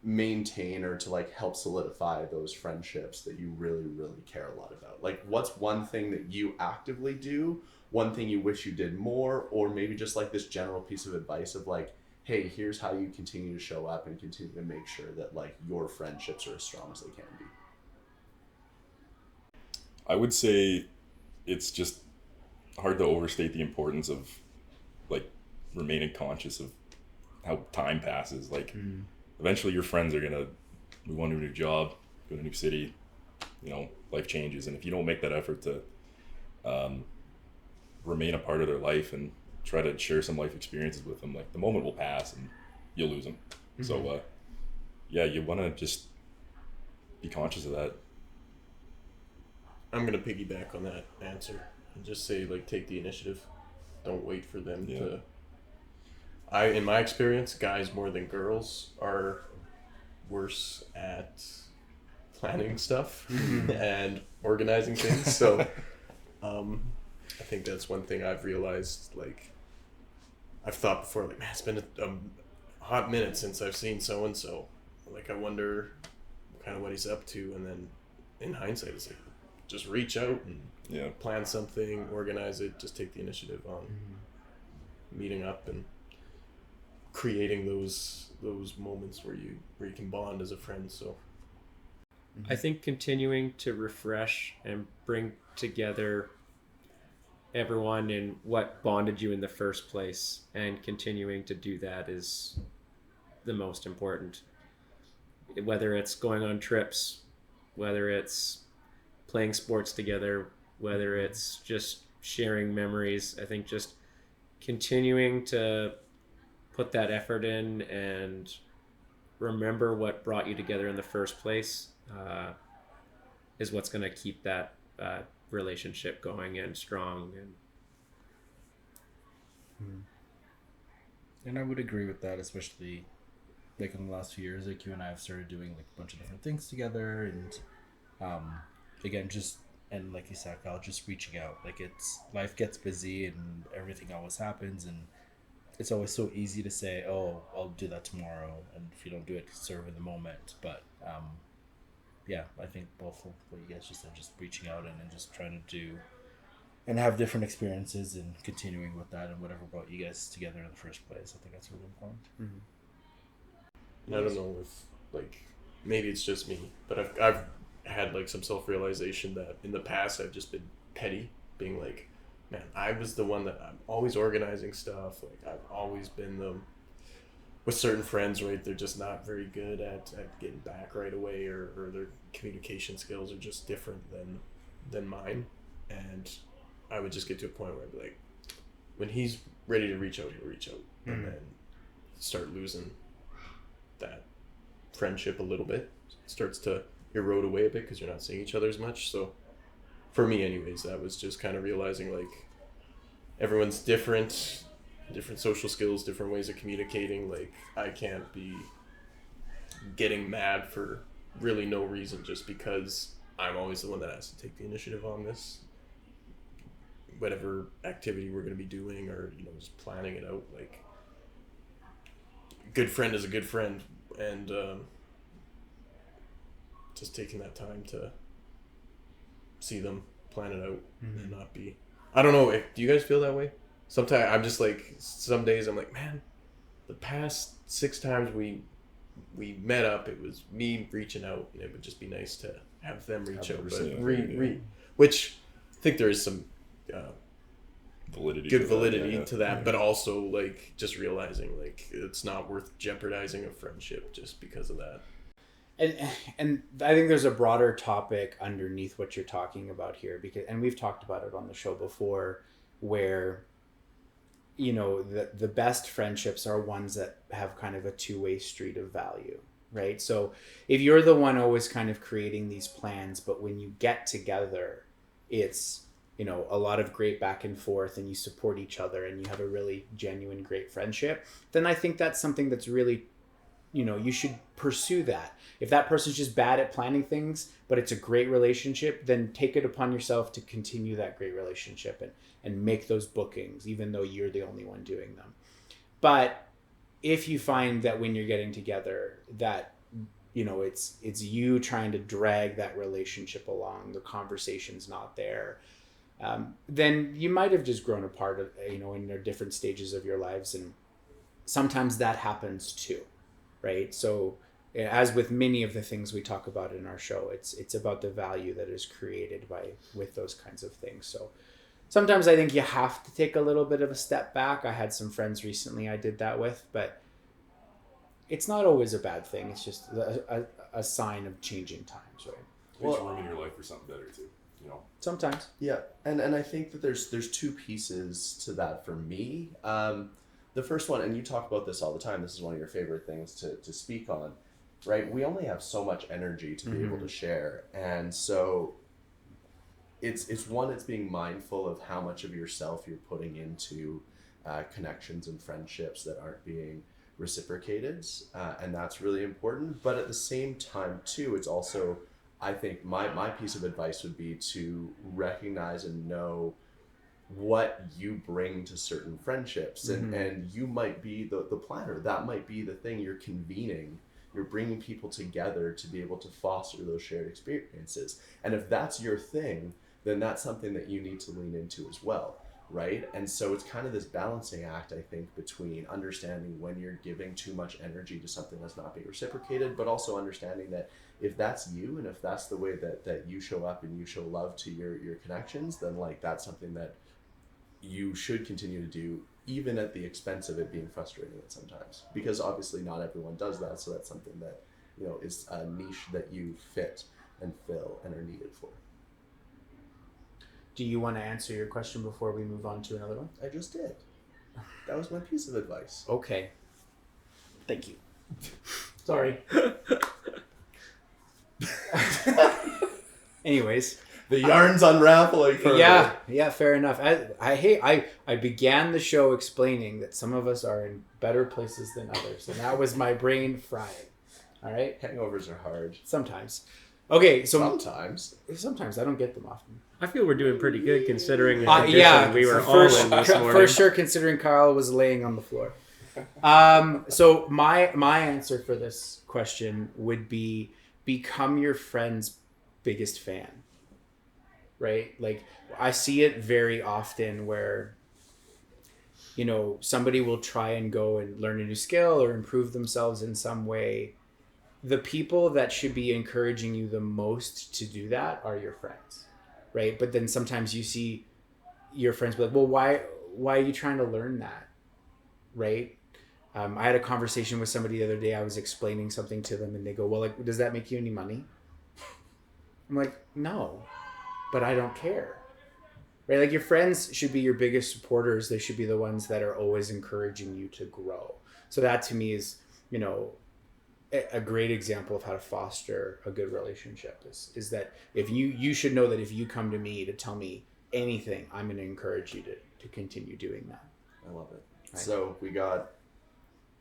maintain or to like help solidify those friendships that you really, really care a lot about. Like, what's one thing that you actively do, one thing you wish you did more, or maybe just like this general piece of advice of like, hey, here's how you continue to show up and continue to make sure that like your friendships are as strong as they can be. I would say it's just hard to overstate the importance of like remaining conscious of how time passes. Like eventually your friends are gonna move on to a new job, go to a new city, life changes, and if you don't make that effort to remain a part of their life and try to share some life experiences with them, like the moment will pass and you'll lose them. So you want to just be conscious of that. I'm gonna piggyback on that answer and just say, like, take the initiative. Don't wait for them to. In my experience, guys more than girls are worse at planning stuff and organizing things. So I think that's one thing I've realized, like, I've thought before, like, man, it's been a hot minute since I've seen so-and-so. Like, I wonder kind of what he's up to. And then in hindsight, it's like, just reach out and plan something, organize it, just take the initiative on meeting up and creating those moments where you can bond as a friend. So I think continuing to refresh and bring together everyone in what bonded you in the first place, and continuing to do that is the most important. Whether it's going on trips, whether it's playing sports together, whether it's just sharing memories, I think just continuing to put that effort in and remember what brought you together in the first place is what's going to keep that relationship going and strong. And I would agree with that, especially like in the last few years, like you and I have started doing like a bunch of different things together, and again, just, and like you said, Kyle, just reaching out. Like, it's, life gets busy and everything always happens, and it's always so easy to say, oh, I'll do that tomorrow, and if you don't do it, serve in the moment. But yeah, I think both of what you guys just said, just reaching out and just trying to do and have different experiences and continuing with that and whatever brought you guys together in the first place. I think that's really important. I don't know if, like, maybe it's just me, but I've had like some self-realization that in the past I've just been petty, being like, man, I was the one that I'm always organizing stuff. Like, I've always been the, with certain friends, right, they're just not very good at getting back right away, or their communication skills are just different than mine. And I would just get to a point where I'd be like, when he's ready to reach out, he'll reach out. And then start losing that friendship a little bit. It starts to erode away a bit because you're not seeing each other as much. So for me anyways, that was just kind of realizing, like, everyone's different social skills, different ways of communicating. Like, I can't be getting mad for really no reason just because I'm always the one that has to take the initiative on this, whatever activity we're going to be doing, or, you know, just planning it out. Like, good friend is a good friend, and just taking that time to see them, plan it out, and not be, I don't know, do you guys feel that way? Sometimes I'm just like, some days I'm like, man, the past 6 times we met up, it was me reaching out, and it would just be nice to have them reach out, but which I think there is some validity to that, but also, like, just realizing, like, it's not worth jeopardizing a friendship just because of that. And I think there's a broader topic underneath what you're talking about here, and we've talked about it on the show before, where, you know, the best friendships are ones that have kind of a two-way street of value, right? So if you're the one always kind of creating these plans, but when you get together, it's, you know, a lot of great back and forth, and you support each other, and you have a really genuine, great friendship, then I think that's something that's really, you know, you should pursue that. If that person's just bad at planning things, but it's a great relationship, then take it upon yourself to continue that great relationship and make those bookings, even though you're the only one doing them. But if you find that when you're getting together that, you know, it's you trying to drag that relationship along, the conversation's not there, then you might have just grown apart, you know, in their different stages of your lives. And sometimes that happens too, right? So as with many of the things we talk about in our show, it's about the value that is created with those kinds of things. So sometimes I think you have to take a little bit of a step back. I had some friends recently I did that with, but it's not always a bad thing. It's just a sign of changing times, right? There's room in your life for something better too, you know. Sometimes. Yeah, and I think that there's 2 pieces to that for me. The first one, and you talk about this all the time, this is one of your favorite things to speak on, right? We only have so much energy to be able to share. And so it's being mindful of how much of yourself you're putting into connections and friendships that aren't being reciprocated. And that's really important. But at the same time, too, it's also I think my piece of advice would be to recognize and know what you bring to certain friendships. And you might be the planner. That might be the thing you're convening. You're bringing people together to be able to foster those shared experiences. And if that's your thing, then that's something that you need to lean into as well, right? And so it's kind of this balancing act, I think, between understanding when you're giving too much energy to something that's not being reciprocated, but also understanding that if that's you and if that's the way that you show up and you show love to your connections, then like that's something that you should continue to do, even at the expense of it being frustrating at sometimes, because obviously not everyone does that. So that's something that, you know, is a niche that you fit and fill and are needed for. Do you want to answer your question before we move on to another one? I just did. That was my piece of advice. Okay. Thank you. Sorry. Anyways. The yarn's unraveling further. Yeah, fair enough. I began the show explaining that some of us are in better places than others, and that was my brain frying. All right? Hangovers are hard. Sometimes. Okay, so Sometimes I don't get them often. I feel we're doing pretty good considering the condition we were all in this morning. For sure, considering Carl was laying on the floor. So my answer for this question would be become your friend's biggest fan. Right? Like, I see it very often where, you know, somebody will try and go and learn a new skill or improve themselves in some way. The people that should be encouraging you the most to do that are your friends, right? But then sometimes you see your friends be like, well, why are you trying to learn that, right? I had a conversation with somebody the other day. I was explaining something to them and they go, well, like, does that make you any money? I'm like, no. But I don't care, right? Like, your friends should be your biggest supporters. They should be the ones that are always encouraging you to grow. So that to me is, you know, a great example of how to foster a good relationship is that if you should know that if you come to me to tell me anything, I'm going to encourage you to continue doing that. I love it. Right. So we got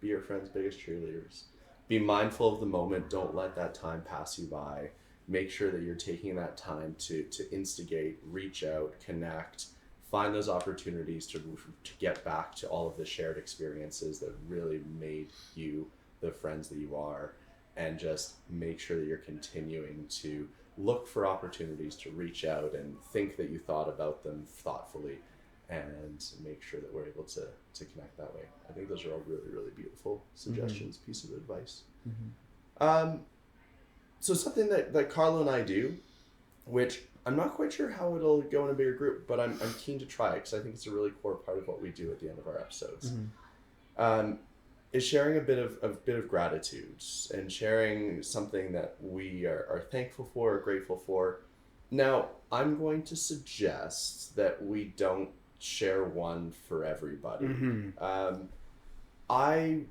be your friend's biggest cheerleaders. Be mindful of the moment. Don't let that time pass you by. Make sure that you're taking that time to instigate, reach out, connect, find those opportunities to get back to all of the shared experiences that really made you the friends that you are, and just make sure that you're continuing to look for opportunities to reach out and think that you thought about them thoughtfully, and make sure that we're able to connect that way. I think those are all really, really beautiful suggestions, piece of advice. So something that Carlo and I do, which I'm not quite sure how it'll go in a bigger group, but I'm keen to try it because I think it's a really core part of what we do at the end of our episodes. Is sharing a bit of gratitude and sharing something that we are thankful for or grateful for. Now, I'm going to suggest that we don't share one for everybody. I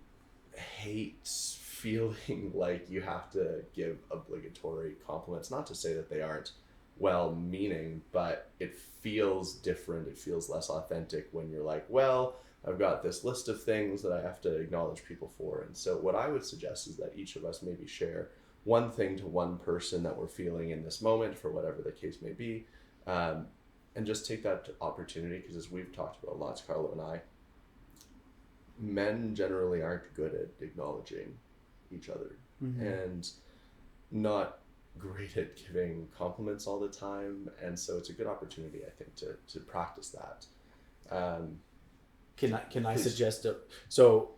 hate feeling like you have to give obligatory compliments. Not to say that they aren't well-meaning, but it feels different. It feels less authentic when you're like, well, I've got this list of things that I have to acknowledge people for. And so what I would suggest is that each of us maybe share one thing to one person that we're feeling in this moment, for whatever the case may be, and just take that opportunity, because as we've talked about lots, Carlo and I, men generally aren't good at acknowledging each other and not great at giving compliments all the time. And so it's a good opportunity, I think, to practice that. Can I suggest it? So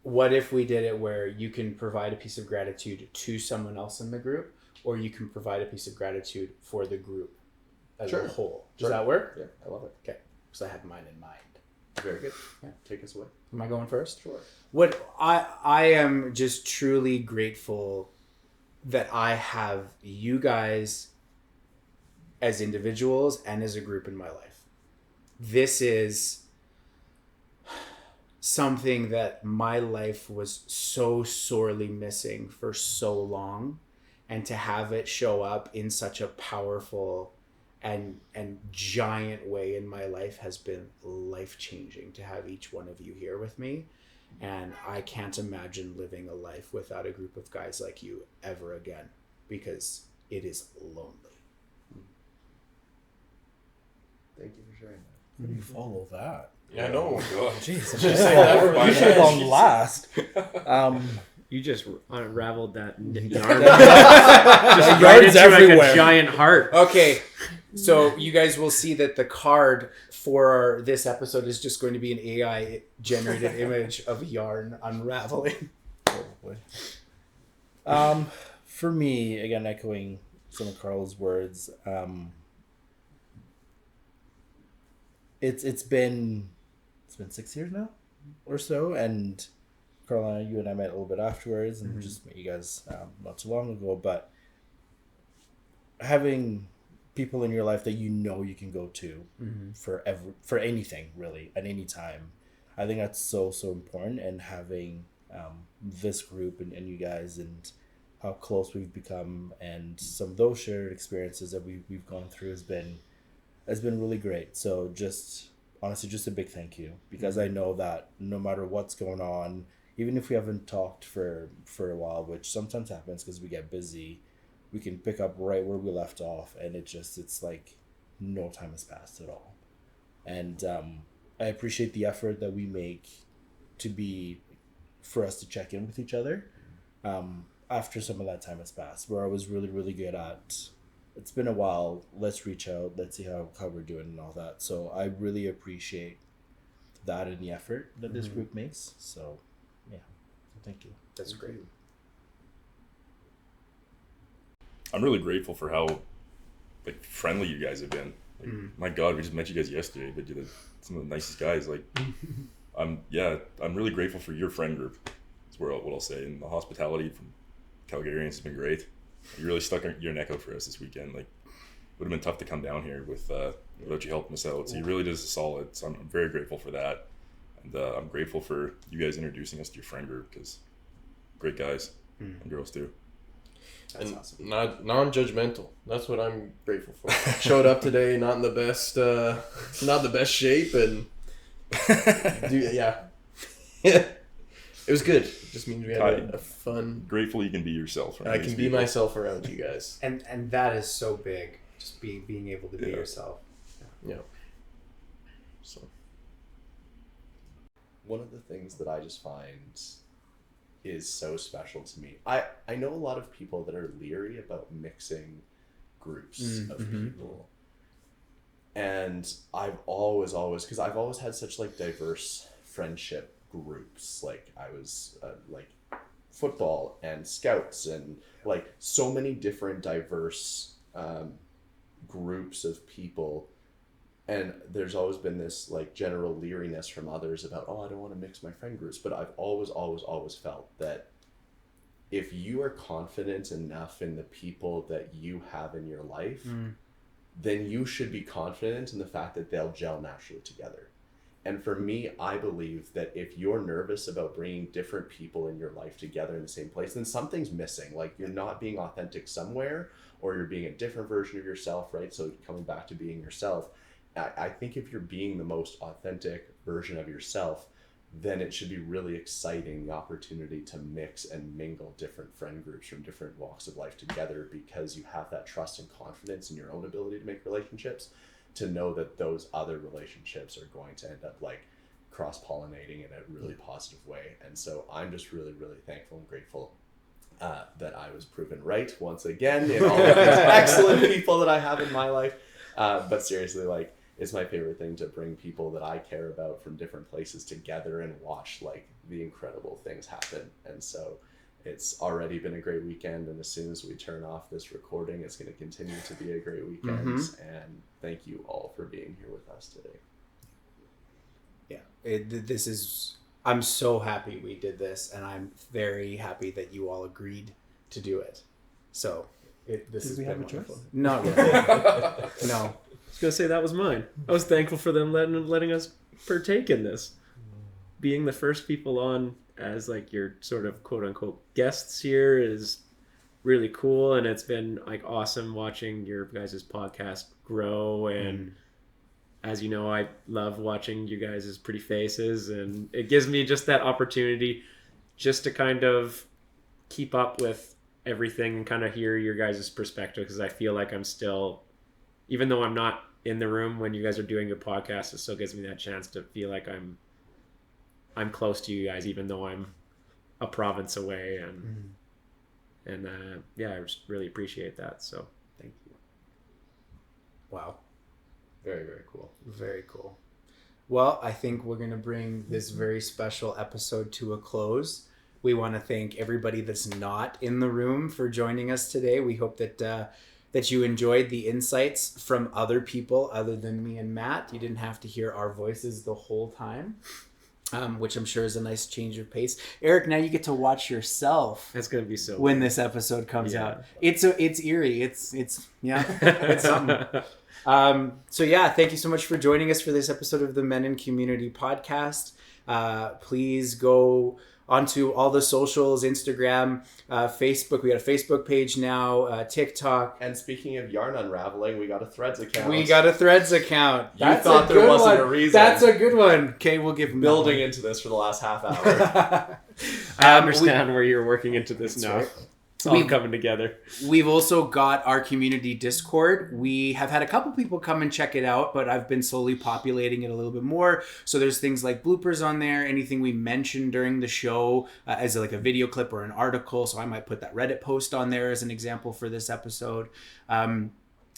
what if we did it where you can provide a piece of gratitude to someone else in the group, or you can provide a piece of gratitude for the group as a whole? Does that work? Yeah, I love it. Okay, because I had mine in mind. Very good. Yeah. Take us away. Am I going first? Sure. What I am just truly grateful that I have you guys as individuals and as a group in my life. This is something that my life was so sorely missing for so long, and to have it show up in such a powerful and giant way in my life has been life-changing, to have each one of you here with me. And I can't imagine living a life without a group of guys like you ever again, because it is lonely. Thank you for sharing that. How do you follow that? Yeah, I know. God. Jeez, Just say that for you my should head. on last. You just unraveled that yarn. The Just right yarn's into everywhere. like a giant heart. Okay, so you guys will see that the card for this episode is just going to be an AI generated image of yarn unraveling. Probably. For me, again, echoing some of Carl's words, it's been 6 years now or so, and Carl and you and I met a little bit afterwards, and just met you guys not too long ago. But having people in your life that you know you can go to for anything really at any time, I think that's so important. And having this group and you guys and how close we've become, and some of those shared experiences that we've gone through has been really great. So just honestly, just a big thank you, because I know that no matter what's going on, even if we haven't talked for a while, which sometimes happens because we get busy, we can pick up right where we left off, and it's like no time has passed at all. And I appreciate the effort that we make for us to check in with each other after some of that time has passed, where I was really, really good at, it's been a while, let's reach out, let's see how we're doing and all that. So I really appreciate that and the effort that this group makes. So yeah, so thank you. That's great. I'm really grateful for how like friendly you guys have been. Like, my God, we just met you guys yesterday, but you're some of the nicest guys. Like, I'm really grateful for your friend group. That's what I'll say. And the hospitality from Calgarians has been great. You really stuck your neck out for us this weekend. Like, would have been tough to come down here without you helping us out. So you really did us a solid. So I'm very grateful for that. And I'm grateful for you guys introducing us to your friend group, because great guys and girls too. That's And awesome. not non-judgmental. That's what I'm grateful for. Showed up today, not in the best shape, and it was good. It just means we had a fun. Grateful you can be yourself. I can be myself around you guys. And that is so big. Just being able to be yourself. Yeah. So. One of the things that I just find is so special to me. I know a lot of people that are leery about mixing groups of people. And I've always, because I've always had such like diverse friendship groups. Like I was like football and scouts and like so many different diverse groups of people. And there's always been this like general leeriness from others about, I don't want to mix my friend groups. But I've always felt that if you are confident enough in the people that you have in your life, then you should be confident in the fact that they'll gel naturally together. And for me, I believe that if you're nervous about bringing different people in your life together in the same place, then something's missing. Like you're not being authentic somewhere, or you're being a different version of yourself, right? So coming back to being yourself, I think if you're being the most authentic version of yourself, then it should be really exciting, the opportunity to mix and mingle different friend groups from different walks of life together, because you have that trust and confidence in your own ability to make relationships, to know that those other relationships are going to end up like cross-pollinating in a really positive way. And so I'm just really, really thankful and grateful that I was proven right once again in all of these excellent people that I have in my life. But seriously, like, it's my favorite thing to bring people that I care about from different places together and watch like the incredible things happen. And so it's already been a great weekend, and as soon as we turn off this recording, it's going to continue to be a great weekend. And thank you all for being here with us today. Yeah, I'm so happy we did this, and I'm very happy that you all agreed to do it. So this has been wonderful. Not really. No. I was gonna say that was mine. I was thankful for them letting us partake in this. Being the first people on as like your sort of quote unquote guests here is really cool, and it's been like awesome watching your guys' podcast grow. And as you know, I love watching you guys' pretty faces, and it gives me just that opportunity just to kind of keep up with everything and kind of hear your guys' perspective, because I feel like I'm still, even though I'm not in the room when you guys are doing your podcast, it still gives me that chance to feel like I'm close to you guys, even though I'm a province away. And I just really appreciate that. So thank you. Wow. Very, very cool. Very cool. Well, I think we're going to bring this very special episode to a close. We want to thank everybody that's not in the room for joining us today. We hope that you enjoyed the insights from other people other than me and Matt. You didn't have to hear our voices the whole time, which I'm sure is a nice change of pace. Erich, now you get to watch yourself. That's going to be so when cool. this episode comes Yeah. out. It's eerie. It's something. So yeah, thank you so much for joining us for this episode of the Men in Community podcast. Please go onto all the socials, Instagram, Facebook. We got a Facebook page now, TikTok. And speaking of yarn unraveling, we got a Threads account. We got a Threads account. You thought there wasn't a reason. That's a good one. Okay, we'll give them building into this for the last half hour. I understand where you're working into this now. right. It's all coming together. We've also got our community Discord. We have had a couple people come and check it out, but I've been slowly populating it a little bit more. So there's things like bloopers on there, anything we mentioned during the show as like a video clip or an article. So I might put that Reddit post on there as an example for this episode.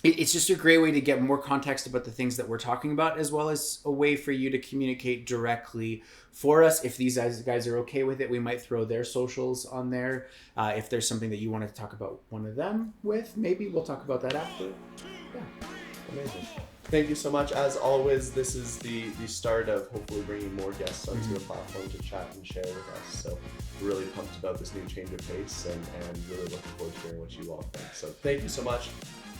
It's just a great way to get more context about the things that we're talking about, as well as a way for you to communicate directly for us. If these guys are okay with it, we might throw their socials on there. If there's something that you wanted to talk about one of them with, maybe we'll talk about that after. Yeah, Amazing. Thank you so much. As always, this is the start of hopefully bringing more guests onto the platform to chat and share with us. So we're really pumped about this new change of pace and really looking forward to hearing what you all think. So thank you so much,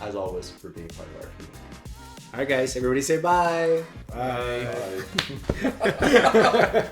as always, for being part of our community. All right, guys, everybody say bye. Bye. Bye.